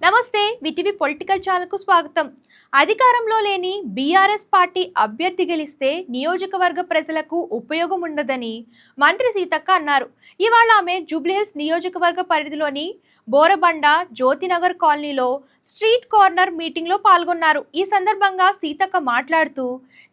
నమస్తే VTV political channel కు స్వాగతం. అధికారంలో లేని బీఆర్ఎస్ పార్టీ అభ్యర్థి గెలిస్తే నియోజకవర్గ ప్రజలకు ఉపయోగం ఉండదని మంత్రి సీతక్క అన్నారు. ఇవాళ ఆమె జూబ్లీహిల్స్ నియోజకవర్గ పరిధిలోని బోరబండ జ్యోతినగర్ కాలనీలో స్ట్రీట్ కార్నర్ మీటింగ్ లో పాల్గొన్నారు. ఈ సందర్భంగా సీతక్క మాట్లాడుతూ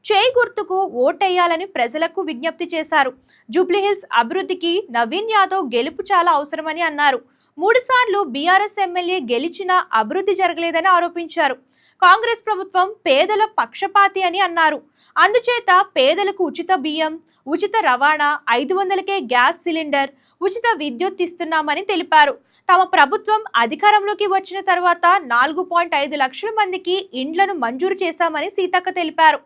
చేయి గుర్తుకు ఓటేయాలని ప్రజలకు విజ్ఞప్తి చేశారు. జూబ్లీహిల్స్ అభివృద్ధికి నవీన్ యాదవ్ గెలుపు చాలా అవసరమని అన్నారు. 3 సార్లు బీఆర్ఎస్ ఎమ్మెల్యే గెలిచిన అభివృద్ధి జరగలేదని ఆరోపించారు. కాంగ్రెస్ ప్రభుత్వం పేదల పక్షపాతి అని అన్నారు. అందుచేత పేదలకు ఉచిత బియ్యం, ఉచిత రవాణా, 500కే గ్యాస్ సిలిండర్, ఉచిత విద్యుత్ ఇస్తున్నామని తెలిపారు. తమ ప్రభుత్వం అధికారంలోకి వచ్చిన తర్వాత 4.5 లక్షల మందికి ఇండ్లను మంజూరు చేశామని సీతక్క తెలిపారు.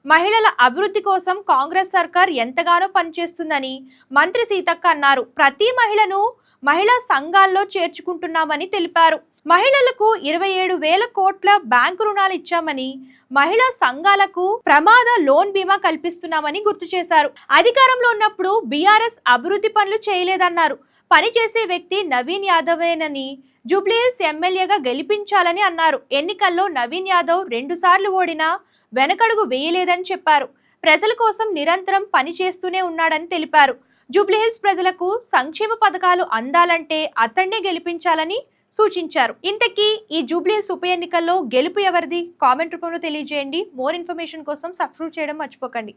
మహిళల అభివృద్ధి కోసం కాంగ్రెస్ సర్కార్ ఎంతగానో పనిచేస్తుందని మంత్రి సీతక్క అన్నారు. ప్రతి మహిళను మహిళా సంఘాల్లో చేర్చుకుంటున్నామని తెలిపారు. మహిళలకు 27,000 కోట్ల బ్యాంకు రుణాలు ఇచ్చామని, మహిళా సంఘాలకు ప్రమాద లోన్ బీమా కల్పిస్తున్నామని గుర్తు చేశారు. అధికారంలో ఉన్నప్పుడు బీఆర్ఎస్ అభివృద్ధి పనులు చేయలేదన్నారు. పనిచేసే వ్యక్తి నవీన్ యాదవేనని, జూబ్లీహిల్స్ ఎమ్మెల్యేగా గెలిపించాలని అన్నారు. ఎన్నికల్లో నవీన్ యాదవ్ 2 సార్లు ఓడినా వెనకడుగు వేయలేదని చెప్పారు. ప్రజల కోసం నిరంతరం పనిచేస్తూనే ఉన్నాడని తెలిపారు. జూబ్లీహిల్స్ ప్రజలకు సంక్షేమ పథకాలు అందాలంటే అతన్నే గెలిపించాలని సూచించారు. ఇంతకీ ఈ జూబ్లీహిల్స్ ఉప ఎన్నికల్లో గెలుపు ఎవరిది? కామెంట్ రూపంలో తెలియజేయండి. మోర్ ఇన్ఫర్మేషన్ కోసం సబ్స్క్రైబ్ చేయడం మర్చిపోకండి.